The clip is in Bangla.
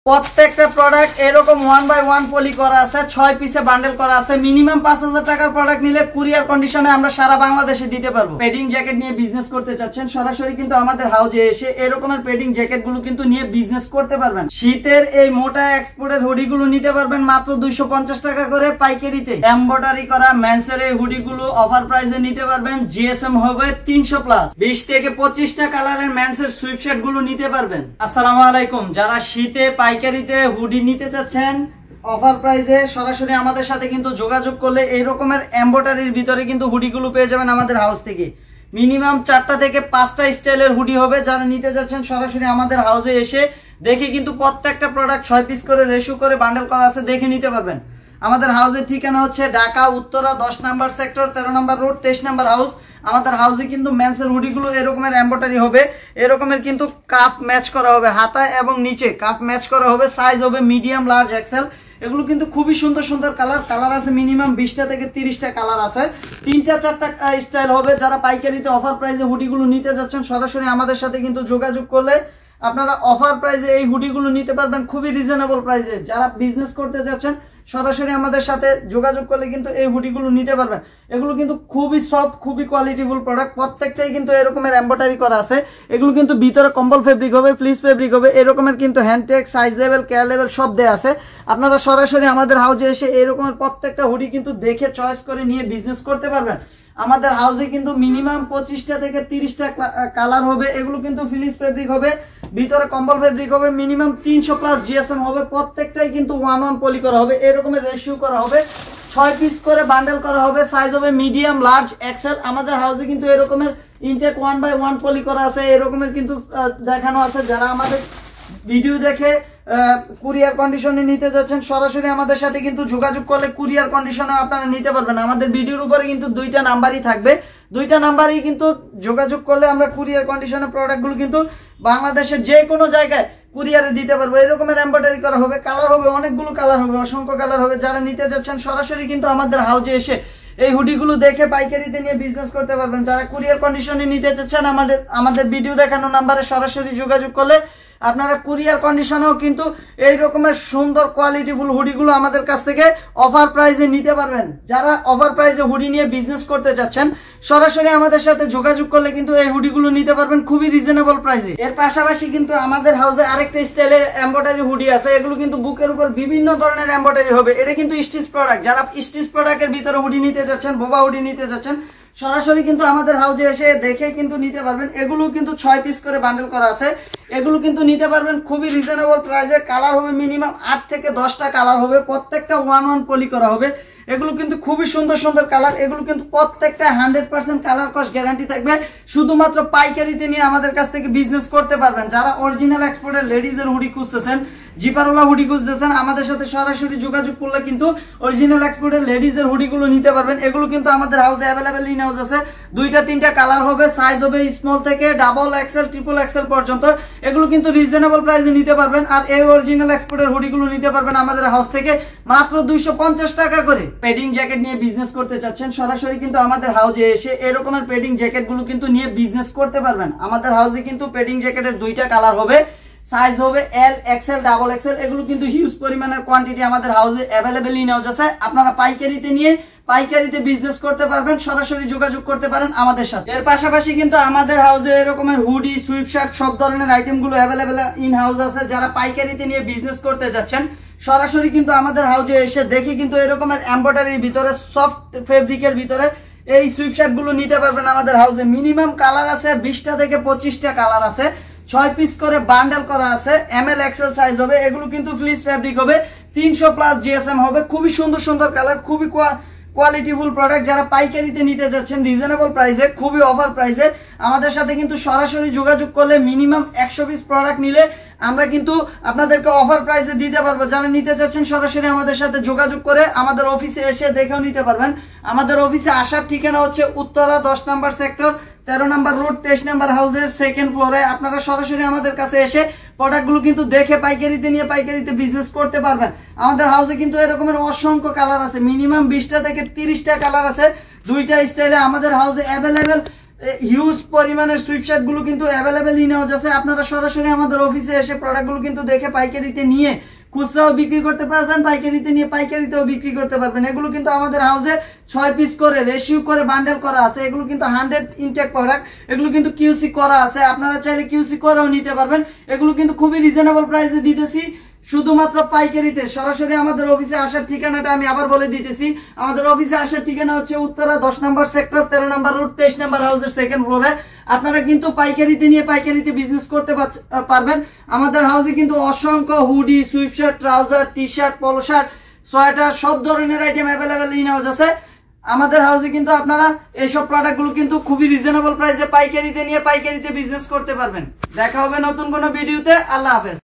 প্রত্যেকটা প্রোডাক্ট এরকম 1/1 পলি করা আছে, 6 পিসে বান্ডেল করা আছে। মিনিমাম 5000 টাকার প্রোডাক্ট নিলে কুরিয়ার কন্ডিশনে আমরা সারা বাংলাদেশে দিতে পারবো। পেডিং জ্যাকেট নিয়ে বিজনেস করতে চাচ্ছেন, সরাসরি কিন্তু আমাদের হাউজে এসে এরকমের পেডিং জ্যাকেট গুলো কিন্তু নিয়ে বিজনেস করতে পারবেন। শীতের এই মোটা এক্সপোর্টের হুডি গুলো নিতে পারবেন মাত্র 250 টাকা করে পাইকারিতে। এমব্রয়ডারি করা মেন্সের এই হুডি গুলো অফার প্রাইসে নিতে পারবেন। জিএসএম হবে 300+। 20 থেকে 25টা কালারের মেন্সের সুইপশার্ট গুলো নিতে পারবেন। আসসালামু আলাইকুম। যারা শীতে পাইকারিতে হুডি নিতে চাচ্ছেন অফার প্রাইসে, সরাসরি আমাদের সাথে কিন্তু যোগাযোগ করলে এই রকমের এমব্রয়ডারির ভিতরে কিন্তু হুডিগুলো পেয়ে যাবেন আমাদের হাউস থেকে। মিনিমাম 4টা থেকে 5টা স্টাইলের হুডি হবে। যারা নিতে যাচ্ছেন সরাসরি আমাদের হাউসে এসে দেখে কিন্তু প্রত্যেকটা প্রোডাক্ট 6 পিস করে রেশিও করে বান্ডেল করা আছে, দেখে নিতে পারবেন। আমাদের হাউসের ঠিকানা হচ্ছে ঢাকা উত্তরা 10 নম্বর সেক্টর, 13 নম্বর রোড, 23 নম্বর হাউস। আমাদের হাউসে কিন্তু মেন্সের হুডিগুলো এরকমের এমব্রয়ডারি হবে, এরকমের কিন্তু কাপ ম্যাচ করা হবে, হাতা এবং নিচে কাপ ম্যাচ করা হবে। সাইজ হবে মিডিয়াম, লার্জ, এক্সেল। এগুলো কিন্তু খুবই সুন্দর সুন্দর কালার আছে। মিনিমাম 20টা থেকে 30টা কালার আছে। 3টা 4টা স্টাইল হবে। যারা পাইকারিতে অফার প্রাইসে হুডিগুলো নিতে যাচ্ছেন সরাসরি আমাদের সাথে কিন্তু যোগাযোগ করলে আপনারা অফার প্রাইসে এই হুডিগুলো নিতে পারবেন খুবই রিজনেবল প্রাইসে। যারা বিজনেস করতে যাচ্ছেন সরাসরি আমাদের সাথে যোগাযোগ করলে কিন্তু এই হুডিগুলো নিতে পারবেন। এগুলো কিন্তু খুবই সফট, খুবই কোয়ালিটিফুল প্রোডাক্ট। প্রত্যেকটাই কিন্তু এরকমের এমব্রয়ডারি করা আছে। এগুলো কিন্তু ভিতরে কম্বল ফেব্রিক হবে, ফ্লিস ফেব্রিক হবে। এরকমের কিন্তু hand tag, size level, care level সব দেয়া আছে। আপনারা সরাসরি আমাদের হাউসে এসে এরকমের প্রত্যেকটা হুডি কিন্তু দেখে চয়েস করে নিয়ে বিজনেস করতে পারবেন। আমাদের হাউসে কিন্তু মিনিমাম 25টা থেকে 30টা কালার হবে। এগুলো কিন্তু ফ্লিস ফেব্রিক হবে, ভিতরে কম্বল ফেব্রিক হবে। মিনিমাম 300+ জিএসএম হবে। প্রত্যেকটাই কিন্তু 1/1 পলি করা হবে, এরকমের রেশিও করা হবে। 6 পিস করে বান্ডেল করা হবে। সাইজ হবে মিডিয়াম, লার্জ, এক্সেল। আমাদের হাউসে কিন্তু এরকমের ইনটেক 1/1 পলি করা আছে, এরকমের কিন্তু দেখানো আছে। যারা আমাদের ভিডিও দেখে কুরিয়ার কন্ডিশনে নিতে যাচ্ছেন সরাসরি আমাদের সাথে কিন্তু যোগাযোগ করলে কুরিয়ার কন্ডিশনে আপনারা নিতে পারবেন। আমাদের ভিডিওর উপরে কিন্তু 2টা নাম্বারই থাকবে। 2টা নাম্বারই কিন্তু যোগাযোগ করলে আমরা কুরিয়ার কন্ডিশনে প্রোডাক্টগুলো কিন্তু বাংলাদেশের যে কোনো জায়গায় কুরিয়ারে দিতে পারবো। এরকমের এমব্রয়ডারি করা হবে, কালার হবে, অনেকগুলো কালার হবে, অসংখ্য কালার হবে। যারা নিতে যাচ্ছেন সরাসরি কিন্তু আমাদের হাউসে এসে এই হুডিগুলো দেখে পাইকারিতে নিয়ে বিজনেস করতে পারবেন। যারা কুরিয়ার কন্ডিশনে নিতে চাচ্ছেন আমাদের ভিডিও দেখানো নাম্বারে সরাসরি যোগাযোগ করলে আপনারা কুরিয়ার কন্ডিশনেও কিন্তু এই রকমের সুন্দর কোয়ালিটিফুল হুডিগুলো আমাদের কাছ থেকে অফার প্রাইসে নিতে পারবেন। যারা অফার প্রাইসে হুডি নিয়ে বিজনেস করতে চাচ্ছেন সরাসরি আমাদের সাথে যোগাযোগ করলে কিন্তু এই হুডিগুলো নিতে পারবেন খুবই রিজনেবল প্রাইসে। এর পাশাপাশি কিন্তু আমাদের হাউসে আরেকটা স্টাইলের এমব্রয়ডারি হুডি আছে। এগুলো কিন্তু বুকের উপর বিভিন্ন ধরনের এমব্রয়ডারি হবে। এটা কিন্তু স্টিচ প্রোডাক্ট। যারা স্টিচ প্রোডাক্টের ভিতরে হুডি নিতে যাচ্ছেন, বোবা হুডি নিতে যাচ্ছেন সরাসরি কিন্তু আমাদের হাউসে এসে দেখে কিন্তু নিতে পারবেন। এগুলো কিন্তু 6 পিস করে বান্ডেল করা আছে। এগুলো কিন্তু নিতে পারবেন খুবই রিজনেবল প্রাইসে। কালার হবে মিনিমাম 8 থেকে 10টা কালার হবে। প্রত্যেকটা 1/1 পলি করা হবে। এগুলো কিন্তু খুবই সুন্দর সুন্দর কালার। এগুলো কিন্তু প্রত্যেকটা 100% কালার কস্ট গ্যারান্টি থাকবে। শুধুমাত্র পাইকারিতে নিয়ে আমাদের কাছ থেকে বিজনেস করতে পারবেন। যারা অরিজিনাল এক্সপোর্টের লেডিজের হুডি খুঁজতেছেন, জিপারওয়ালা হুডি খুঁজতেছেন, আমাদের সাথে সরাসরি যোগাযোগ করলে কিন্তু অরিজিনাল এক্সপোর্টের লেডিজের হুডিগুলো নিতে পারবেন। এগুলো কিন্তু আমাদের হাউসে অ্যাভেলেবেল ইন হাউস আছে। 2টা 3টা কালার হবে। সাইজ হবে স্মল থেকে ডাবল এক্সেল, ট্রিপল এক্সেল পর্যন্ত। এগুলো কিন্তু রিজনেবল প্রাইসে নিতে পারবেন। আর এই অরিজিনাল এক্সপোর্টের হুডিগুলো নিতে পারবেন আমাদের হাউস থেকে মাত্র 250 টাকা করে। পেডিং জ্যাকেট নিয়ে বিজনেস করতে চাচ্ছেন সরাসরি কিন্তু আমাদের হাউসে এসে এরকমের পেডিং জ্যাকেট গুলো কিন্তু নিয়ে বিজনেস করতে পারবেন। আমাদের হাউসে কিন্তু পেডিং জ্যাকেটের 2টা কালার হবে। সাইজ হবে এল, এক্সেল, ডাবল এক্সেল। এগুলো কিন্তু হিউজ পরিমাণের কোয়ান্টিটি আমাদের হাউসে অ্যাভেলেবেল ইন হাউস আছে। আপনারা পাইকারিতে নিয়ে পাইকারিতে বিজনেস করতে পারবেন, সরাসরি যোগাযোগ করতে পারেন আমাদের সাথে। এর পাশাপাশি কিন্তু আমাদের হাউসে এরকমের হুডি, সুইপশার্ট সব ধরনের আইটেম গুলো অ্যাভেলেবেল ইন হাউস আছে। যারা পাইকারিতে নিয়ে বিজনেস করতে যাচ্ছেন সরাসরি কিন্তু আমাদের হাউসে এসে দেখে কিন্তু এরকমের এমব্রয়ডারির ভিতরে সফট ফেব্রিকের ভিতরে এই সুইপশার্ট গুলো নিতে পারবেন আমাদের হাউসে। মিনিমাম কালার আছে 20টা থেকে 25টা কালার আছে। 6 পিস করে বান্ডেল করা আছে। এমএল, এক্সেল সাইজ হবে। এগুলো কিন্তু ফ্লিস ফেব্রিক হবে। 300+ জিএসএম হবে। খুবই সুন্দর সুন্দর কালার, খুবই কোয়ালিটিফুল প্রোডাক্ট। যারা পাইকারিতে নিতে যাচ্ছেন রিজনেবল প্রাইসে, খুবই অফার প্রাইসে আমাদের সাথে কিন্তু সরাসরি যোগাযোগ করলে মিনিমাম 100 পিস প্রোডাক্ট নিলে আমরা কিন্তু আপনাদেরকে অফার প্রাইসে দিতে পারবো। যারা নিতে যাচ্ছেন সরাসরি আমাদের সাথে যোগাযোগ করে আমাদের অফিসে এসে দেখেও নিতে পারবেন। আমাদের অফিসে আসার ঠিকানা হচ্ছে উত্তরা 10 নম্বর সেক্টর, 13 নম্বর রোড, 23 নম্বর হাউসের 2nd ফ্লোরে। আপনারা সরাসরি আমাদের কাছে এসে প্রোডাক্টগুলো কিন্তু দেখে পাইকারিতে নিয়ে পাইকারিতে বিজনেস করতে পারবেন। আমাদের হাউসে কিন্তু এরকমের অসংখ্য কালার আছে। মিনিমাম 20টা থেকে 30টা কালার আছে। 2টা স্টাইলে আমাদের হাউসে অ্যাভেলেবেল হিউজ পরিমাণের সুইপশার্ট গুলো কিন্তু অ্যাভেলেবেল ইন হাউস আছে। আপনারা সরাসরি আমাদের অফিসে এসে প্রোডাক্ট গুলো কিন্তু দেখে পাইকারিতে নিয়ে খুচরাও বিক্রি করতে পারবেন, পাইকারিতে নিয়ে পাইকারিতেও বিক্রি করতে পারবেন। এগুলো কিন্তু আমাদের হাউসে 6 পিস করে রেশিও করে বান্ডেল করা আছে। এগুলো কিন্তু 100 ইনটেক প্রোডাক্ট, এগুলো কিন্তু কিউসি করা আছে। আপনারা চাইলে কিউসি করেও নিতে পারবেন। এগুলো কিন্তু খুবই রিজনেবল প্রাইসে দিতেছি শুধুমাত্র পাইকারিতে। সরাসরি আমাদের অফিসে আসার ঠিকানাটা আমি আবার বলে দিতেছি। আমাদের অফিসে আসার ঠিকানা হচ্ছে উত্তরা 10 নম্বর সেক্টর, 13 নম্বর রোড, 23 নম্বর হাউসের সেকেন্ড ফ্লোরে। আপনারা কিন্তু পাইকারিতে নিয়ে পাইকারিতে বিজনেস করতে পারবেন। আমাদের হাউসে কিন্তু অসংখ্য হুডি, সুইপশার্ট, ট্রাউজার, টি শার্ট, পলো শার্ট, সোয়েটার সব ধরনের আইটেম অ্যাভেলেবেল ইন হাউস আছে। আমাদের হাউসে কিন্তু আপনারা এইসব প্রোডাক্টগুলো কিন্তু খুবই রিজনেবল প্রাইসে পাইকারিতে নিয়ে পাইকারিতে বিজনেস করতে পারবেন। দেখা হবে নতুন কোনো ভিডিওতে। আল্লাহ হাফেজ।